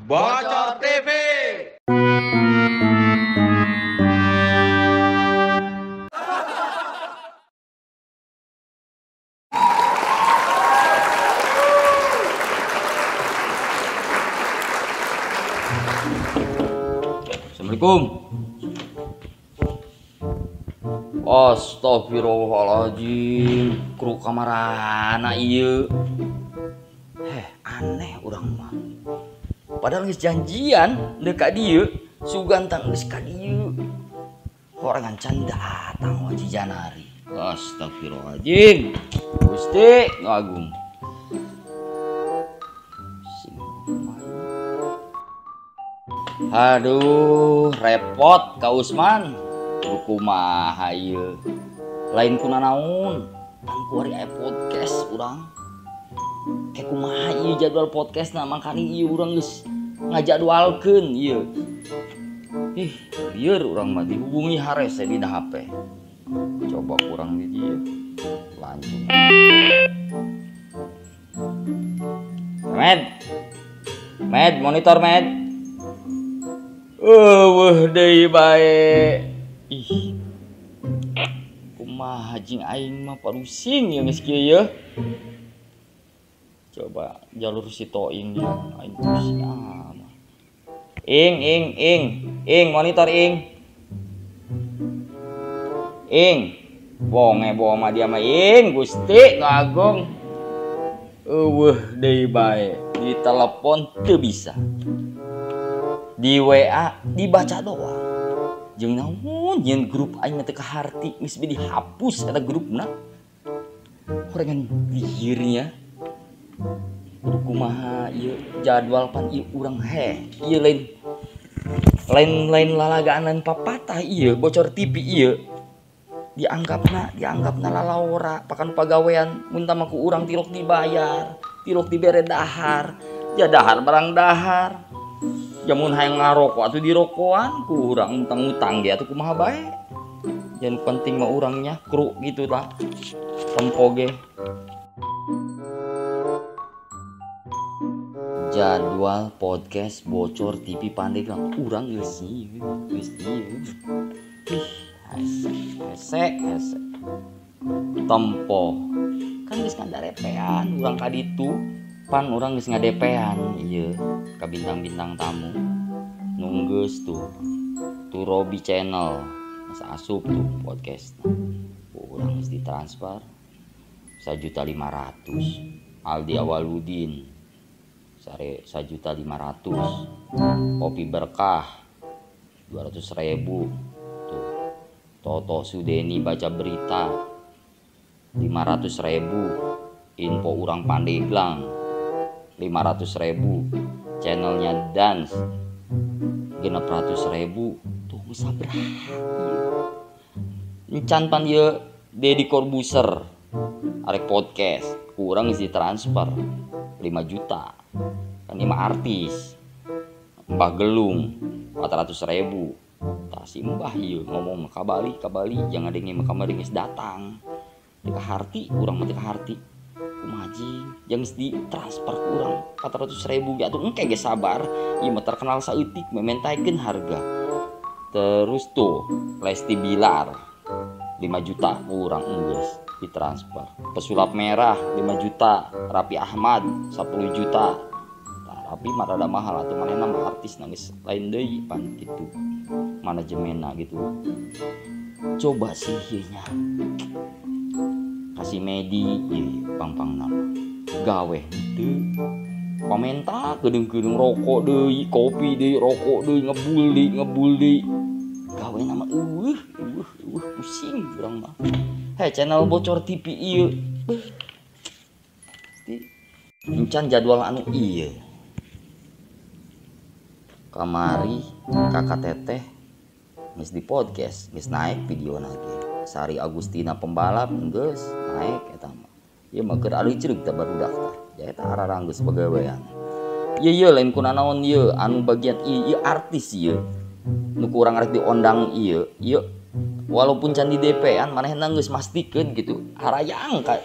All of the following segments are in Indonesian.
Bocor TV. Assalamualaikum. Astagfirullahaladzim. Kru kamarana ieu. Aneh urang mah. Padahal geus janjian deuk ka dieu, sugantang geus ka dieu. Horangan can datang waji janari. Astagfirullahaladzim. Gusti Agung. Aduh, repot Kak Usman. Kumaha ieu? Lain kuna naon? Tangku ari aya podcast urang. Kayak kumaha ieu jadwal podcastna makani ieu urang geus ngajadwalkeun ieu. Lieur urang mah dihubungi harese dina HP. Coba kurang di dieu. Lanjut. Med, monitor med. Weuh deui bae. Kumaha jing aing mah parusing ya geus kieu ya. Coba jalur si Toing ya, aing pusing amat. Ing, monitor ing. Bonge mah dia mah ing, Gusti Agung. Weuh deui bae, di telepon teu bisa. Di WA dibaca doang. Jeung naon nyeun grup aing teh kaharti geus dihapus eta grupna. Horengan liurnya. Kudu kumaha ieu jadwal pan ieu urang ieu lain lalagaanan papatah ieu bocor TV ieu. Dianggapna lalawora pakan pagawean mun tah ku urang tilok dibayar, tilok dibere dahar. Ya dahar barang dahar. Jamun hayang ngarokok atuh dirokokan ku urang utang-utang ge atuh kumaha bae. Yang penting mah urangnya kru gitu lah. Tempo ge. Jadwal podcast bocor TV Pandeglang urang geus ieu. Hese. Tempo. Kan geus ngadarepean urang ka ditu. Pan urang geus ngadepean ieu ka bintang-bintang tamu. Nunggeus tuh Robi channel masa asup tuh podcast. Urang geus ditransfer 1.500.000. Aldi Awaludin sare 1.500.000. Kopi Berkah 200.000. Tuh Toto Sudeni baca berita 500.000. Info urang Pandeglang 500.000. Channelnya Dance 600.000. Tuh geus sabraha ieu. Encan pan ieu Deddy Corbuzier arek podcast kurang geus ditransfer 5 juta. Kan ieu mah artis. Mbah Gelung 400.000. Tah si Mbah ieu ngomong ka Bali jangan dengi mah kamari geus datang. Teu kaharti urang mah teu kaharti. Kumaji yang di transfer kurang 400.000 ge atuh engke ge sabar ieu mah terkenal saeutik mementaikeun harga. Terus tuh Lesti Bilar 5 juta kurang geus ditransfer. Pesulap Merah 5 juta, Raffi Ahmad 10 juta. Tah Raffi mah rada mahal atuh manehna mah artis geus lain deui pan kitu. Manajemenna gitu. Coba sih ieu nya. Kasih Medi pang nama gawe teu komentar gedeung rokok deui kopi deui rokok deui ngebuldi gawe nama pusing urang mah channel bocor TV ieu encan jadwal anu ieu kamari kakak teteh geus di podcast geus naik video lagi. Sari Agustina pembalap geus naik eta mah. Ieu mah keur alih ceuk teh baru daftar. Ya eta ararang geus pagawean. Ieu lain kunaon ieu anu bagian ieu artis ieu. Nu kurang rek diondang ieu walaupun can di DP-an manehna geus mastikeun gitu. Harayang ka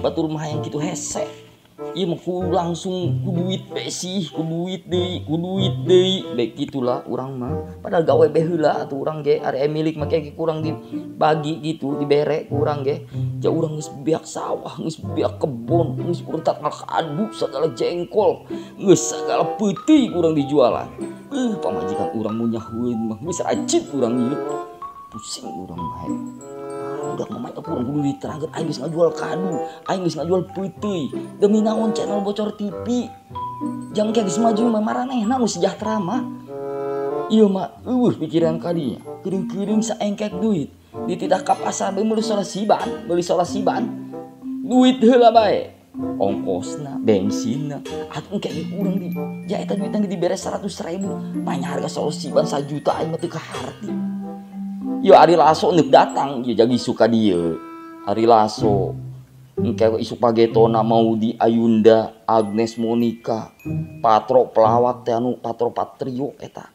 batur mah yang kitu hese. Iya mah ku langsung ku duit sih, ku duit deui. Baik gitulah urang mah. Padahal gawe bae heula atuh urang ge area milik make ge kurang dibagi gitu, dibere ku urang ge. Ja urang geus biak sawah, geus biak kebon, geus urang tak ngadu segala jengkol, geus sagala peuting urang dijualan. Pamajikan urang mun nyaheun mah geus rajin urang ieu. Pusing urang mah. Udah ngomong apa urang kudu diterangkeun aing geus ngajual kadu, aing geus ngajual peuting. Demi naon channel bocor TV. Jang geus maju mah maranehna nu sejahtera mah. Ieu mah pikiran kadinya. Keuring-keuring saengkek duit. Ditidak ka pasar bae meuli solasi ban. Duit heula bae. Ongkosna, bensinna, atuh engke urang di. Ja eta duitna dibere 100.000, mah harga solasi ban 1 juta aing mah teu kaharti. Yo Ari Lasso neuk datang, yo jadi suka dia. Ari Lasso, engke isu pagetona Maudy Ayunda, Agnes Monica, Patro pelawak teh anu Patro Patrio eta.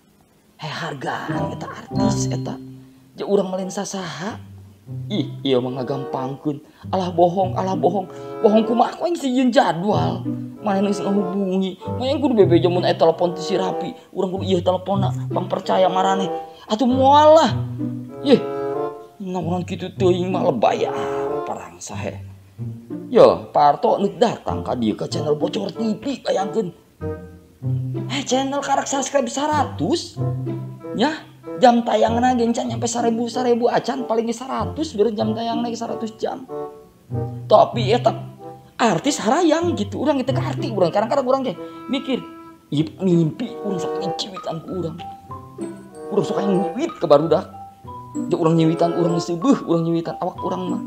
Hargaan eta artis eta. Ja urang malen sasaha. Ih, ieu mah ngagampangkeun. Alah bohong. Bohong kumaha aku aing sieun jadwal. Manehna geus ngahubungi. Maya kudu bebeja mun aya telepon ti si Rapi. Urang kudu ieu teleponna, pang percaya maraneh. Atuh moal lah. Yeh, namunan kitu teuing mah lebay parang sahe. Yo, Parto neuk datang ka dieu ka channel bocor TV bayangkeun. Channel karak subscribe 100. Nya, jam tayangna ge encan nyampe 1000 acan paling 100 beureun jam tayangna ge 100 jam. Tapi eta artis harayang gitu, urang teu kaarti urang kadang-kadang urang ge mikir, ieu mimpi urang sok ngiciwitan ku urang. Urang sok nyiwit ke barudak. Ja urang nyiwitan urang seubeung, urang nyiwitan awak urang mah.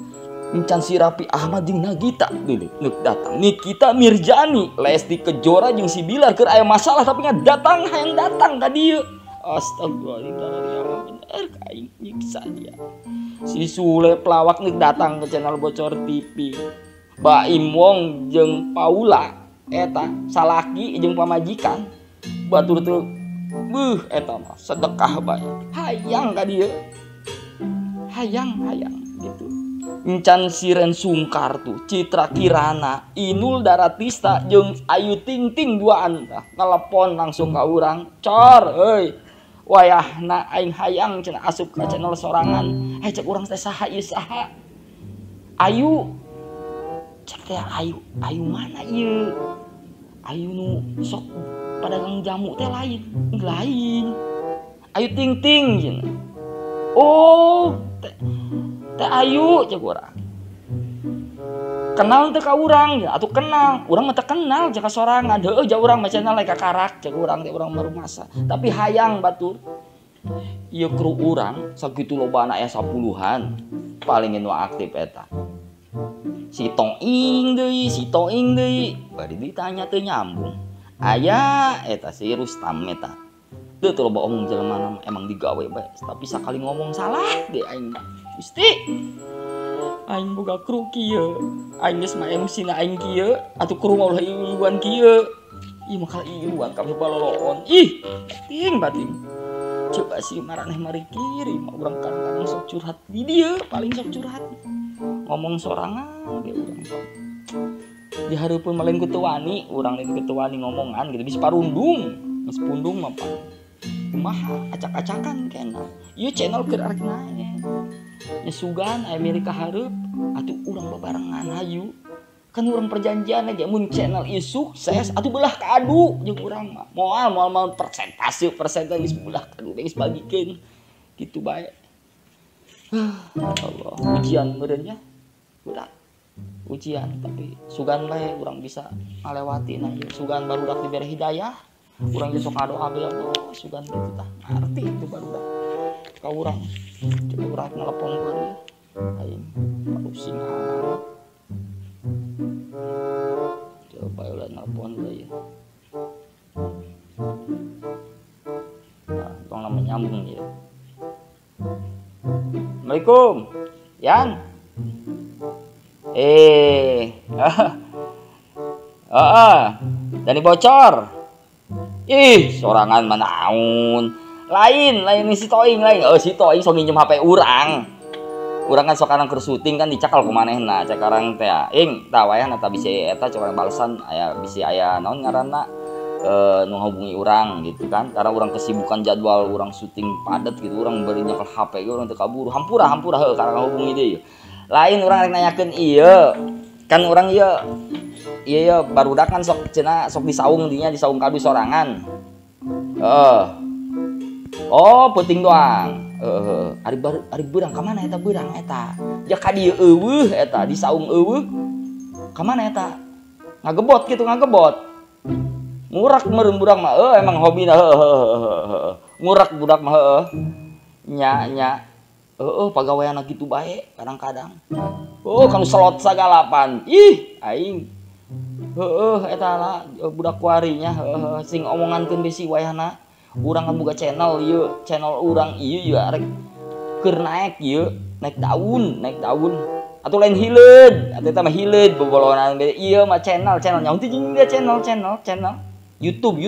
Encan si Rapi Ahmad jeung Nagita deuleu neuk datang. Nikita Mirjani, Lesti Kejora jeung si Bilar keur aya masalah tapi hayang datang ka dieu. Astagfirullahaladzim, bener kaing nyiksa dia. Si Sule pelawak neuk datang ke channel bocor TV. Baim Wong jeung Paula eta salaki jeung pamajikan. Batur teu eta mah sedekah bae. Hayang ka dieu. Hayang gitu. Encan Siren Sungkar tuh, Citra Kirana, Inul Daratista jeung Ayu Ting Ting duaan telepon langsung ka urang. Cor, euy. Wayahna aing hayang cenah asup ka channel sorangan. Cek urang teh saha ieu saha? Ayu. Cek teh Ayu mana ieu? Ayu nu sok padagang jamu teh lain. Ayu Ting Ting cenah. Oh, teh Ayu cek urang. Kenal teu ka urang ya, atuh kenal. Urang mah teu kenal jeung ka sorangan. Heueuh ja urang mah channel ka karak cek urang teh urang marumasa. Tapi hayang batur. Ieu kru urang sakitu lobana aya 10-an. Paling nu aktif eta. Si Toing deui. Bari ditanya teu nyambung. Aya eta si Rustam eta. Teu loba omong jelema emang digawe bae, tapi sakali ngomong salah deh aing mah. Gusti. Aing boga kru kieu. Aing geus mah MC na aing kieu, atuh kru mah ulah iluan kieu. Ieu mah kal iluan kabeh baloloon. Ih, ting batin. Coba sih maraneh mari kirim, urang kadang-kadang sok curhat di dieu, paling sok curhat. Ngomong sorangan ge urang. Di hareupeun mah lain kitu wani, urang lain kitu wani ngomongan gitu bisa parundung. Geus pundung mah kumaha acak-acakan kena. Ieu channel keur arek naek. Ya sugan Amerika hareup atuh urang babarengan hayu. Kan urang perjanjian aja mun channel ieu sukses atuh beulah kadu jeung urang mah. Moal persentase geus beulah kadu geus bagikeun. Kitu bae. Allah, ujian meureun nya. Budak. Ujian tapi sugan bae urang bisa ngalewatin aja. Sugan barudak dibere hidayah. Urang ge sok ngadoa be Allah, sugan kitu tah. Ngarti itu barudak. Ka urang. Coba urang nelepon ka dieu. Aing pusing amat. Coba ulah nelepon deui. Nah, tong lama nyambung ya. Assalamualaikum. Yan. Dani bocor. Ih, sorangan manaun. Lain si Toing lain. Si Toing sok nginjem HP urang. urang kan sekarang keur syuting kan dicakal ku manehna cekarang teh ing tah wayahna tah bisi eta coba balesan aya bisi aya naon ngaranna nu hubungi urang gitu kan karena urang kesibukan jadwal urang syuting padat gitu urang bari nyekel HP ge urang teu kaburu hampura heuh karena hubungi deui lain urang rek nanyakeun ieu kan urang ieu barudak kan sok cenah sok disaung dinya disaung kadu sorangan oh penting doang ari beurang ka mana eta beurang eta ja ka dieu eueuh eta disaung eueuh ka mana eta ngagebot gitu ngagebot ngurak meureun budak mah emang hobina ngurak budak mah nya pagaweana kitu bae kadang-kadang kanu selot sagalapan ih aing eta lah budak kuarinya sing omongankeun bisi wayahna urang kan boga channel ieu channel urang ieu arek keur naik ieu naik daun atuh lain hileud atuh eta mah hileud bobolonan ieu mah channel nyaho teh jeung dia channel YouTube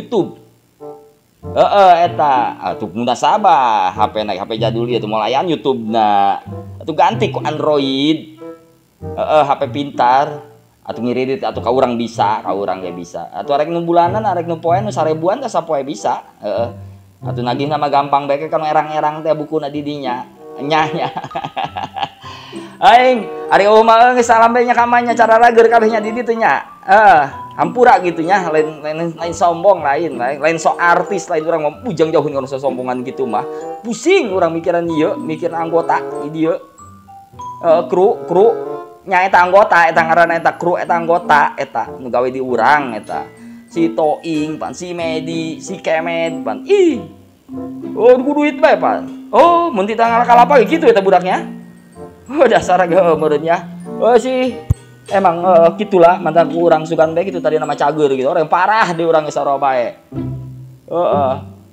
eta atuh muda sabah HP naik HP jadul ieu teh molayan YouTube-na atuh ganti ku Android HP pintar atuh ngiridit atuh ka urang bisa atuh arek nu bulanan arek nu poe nu 1000-an teh sapoe bisa atuh nagihna mah gampang bae kanu erang-erang teh bukuna di dinya nya aing ari mah geus salam bae nya ka manya cara rager kabehnya di ditu nya hampura gitu nya lain sombong lain sok artis lain urang mah bujang jauhin kana sombongan gitu mah pusing urang mikiran ieu mikir anggota di dieu kru nya eta anggota eta ngaranna eta kru eta anggota eta nu gawe di urang eta si Toing pan si Medi si Kemed pan ku duit bae pan mun ti tanggal kalapa gitu eta budaknya dasar ge meureunnya si emang gitulah mantan urang sugan bae gitu tadi nama cager gitu orang parah di urang geus bae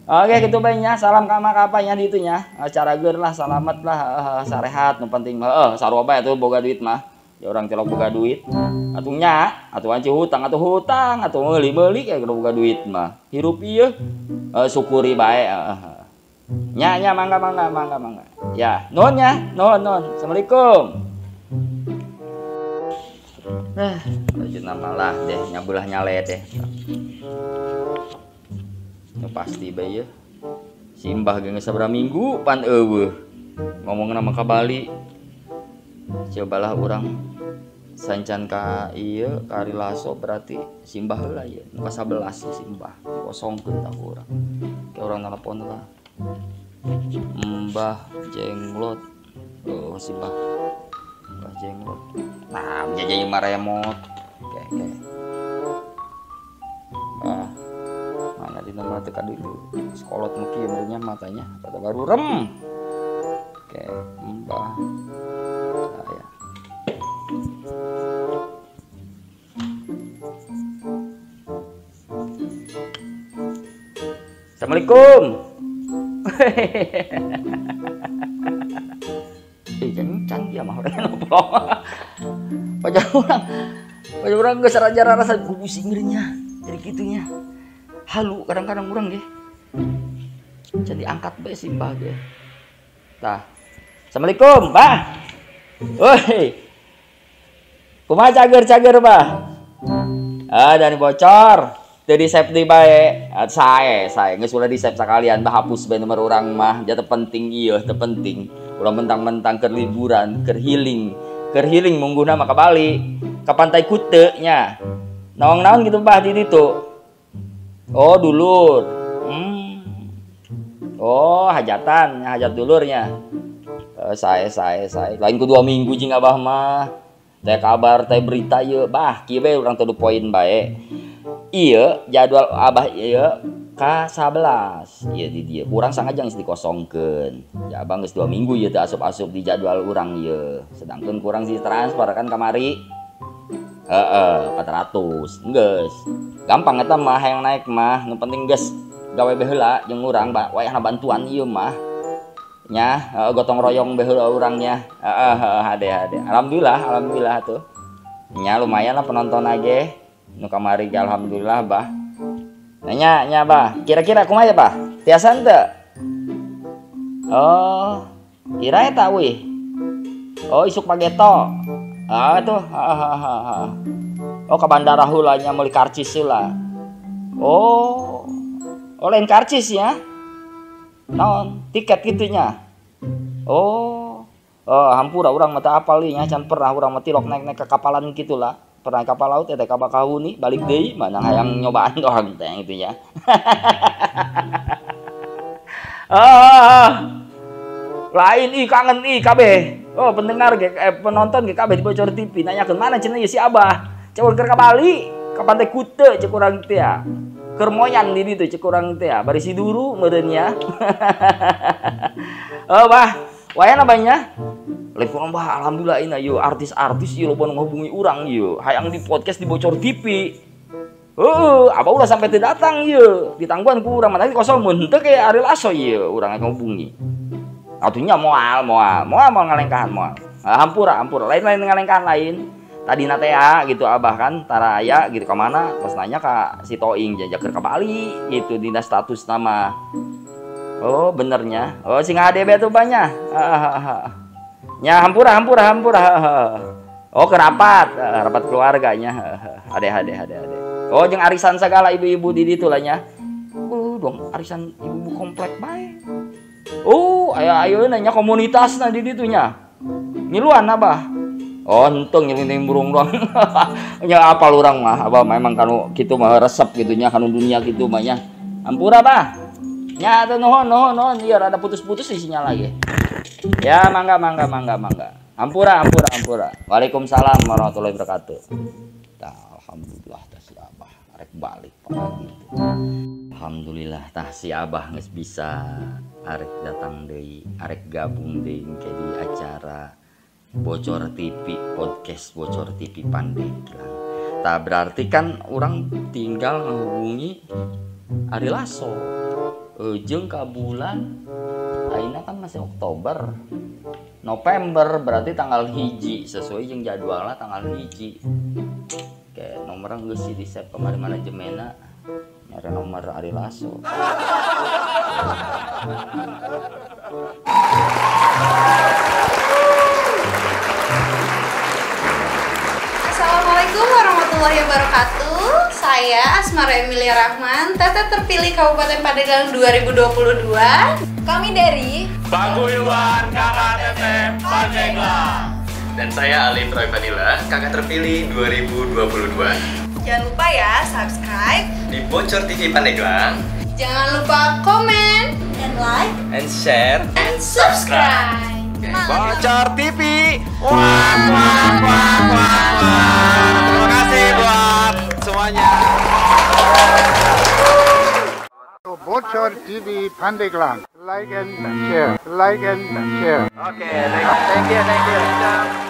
oke gitu bae nya salam ka makapanya di itu nya cara geur lah salamet lah sarehat nu penting mah sarua bae atuh boga duit mah ya orang telok boga duit atuh nya atuh anci hutang atuh meuli kayak kudu boga duit mah hirup ieu syukuri bae nya mangga ya nuhun nya nuhun assalamualaikum lanjut malah deh nyabulah nyale deh nu pasti bae ieu simbah geus sabaraha minggu pan eueuh ngomongna mah ka Bali cobalah urang sancan ka ieu ka Ari Lasso berarti simbah heula ieu nu ka 11 simbah kosongkeun tah urang ke urang telepon lah Mbah Jenglot simbah Mbah Jenglot nah menjajah mah remote oke mana di nomor teka dulu sekolot mungkin kieu matanya pada baru rem oke Mbah saya Assalamualaikum jangan dia mah orang ngobrol pajak orang geus raja rasa pusing ngirinya jadi gitunya halu kadang-kadang urang ge jadi angkat bae simbah ge tah Assalamualaikum Mbah woi kumaha cager Mbah dan bocor teu di save deui bae sae geus ulah di save sakalian bah hapus bae nomor urang mah jatuh penting ieu teu penting ulah mentang-mentang keur liburan keur healing mungguna mah ka Bali ka Pantai Kute nya naon gitu Mbah di ditu oh dulur hajatan hajat dulurnya sae lain ku 2 minggu jeung Abah mah teh kabar teh berita ieu bah kieu bae urang teu poin bae ieu jadwal Abah ieu K11 ieu di dieu urang sangaja geus dikosongkeun ya Abang geus 2 minggu ieu teu asup-asup di jadwal urang ieu sedangkeun kurang si transfer kan kamari 400 geus gampang eta mah hayang naik mah nu penting geus gawe bae heula jeung urang wayahna bantuan ieu mah nya gotong royong bae heula urangnya hade alhamdulillah tuh nya lumayan lah penonton aja nu kamari alhamdulillah bah nya bah kira-kira kumaha bah tiasan teu oh kira eta weh Oh isuk pageto. Tuh. Oh ke bandara hulanya meuli karcis heula. Oh lain karcis ya. Naon tiket gitunya. Oh hampura urang mah teu apal nya can pernah urang mah tilok naik ke kapalan gitulah. Pernah kapal laut teh ka Bakahuni balik deui mana hayang nyobaan orang teh gitu ya. Lain kangen kabeh. Oh pendengar penonton kabeh di Bocor TV nanyakeun mana cenah si Abah. Cek keur ka Bali, ka Pantai Kute cek urang teh ya. Keur moyan di ditu cek urang teh ya. Bari siduru meureun ya. Bah, wayana banyak. Telepon Bah, alhamdulillah ini yuk artis-artis yuk loba ngehubungi urang yuk. Hayang di podcast di Bocor TV. Abah ulah sampai teu datang yuk. Ditangguhan ku urang mana kosong mun teu ke Ariel Aso yuk urang ngehubungi. Atunya moal ngalengkahan moal. Hampura lain ngalengkahan lain. Tadi teh gitu Abah kan tara aya gitu ka mana pas nanya ka si Toing jajakeun ka Bali gitu dina status nama. Oh benernya. Oh sing HDB tuh banyak. Nya hampura. Oh kerapat, rapat keluarganya. Ade. Oh jeung arisan segala ibu-ibu di ditu lah nya. Dong arisan ibu komplek bae. Oh ayo nanya komunitasna di ditu nya. Ngiluan Abah. Oh henteu ngiling burung doang. Nya apal urang mah Abah memang kanu kitu mah resep gitu nya kanu dunia kitu mah nya. Hampura Bah. Nya atuh nuhun ieu rada putus-putus di sinyal lagi. Ya mangga. Hampura. Waalaikumsalam warahmatullahi wabarakatuh. Alhamdulillah tah si Abah arek balik Alhamdulillah tah si Abah geus bisa arek datang deui, arek gabung deui ke di acara Bocor TV podcast Bocor TV Pandeglang. Tah berarti kan orang tinggal menghubungi Ariel Aso. Jeung ka bulan ayeuna kan masih Oktober. November berarti tanggal 1 sesuai jeung jadwalna tanggal 1. Oke, nomorna geus di save kemarin manajemenna. Nyari nomor Ariel Aso. Assalamualaikum warahmatullahi wabarakatuh. Saya Asmara Emilia Rahman, Tete terpilih Kabupaten Pandeglang 2022. Kami dari Paguyuban Kakak Tete Pandeglang. Dan saya Alif Roy Fadila, kakak terpilih 2022. Jangan lupa ya subscribe Di Bocor TV Pandeglang. Jangan lupa komen and like And share. and subscribe. Bocor TV. Terima kasih buat semuanya. Bocor TV Pandeglang. Like and share. Oke, thank you.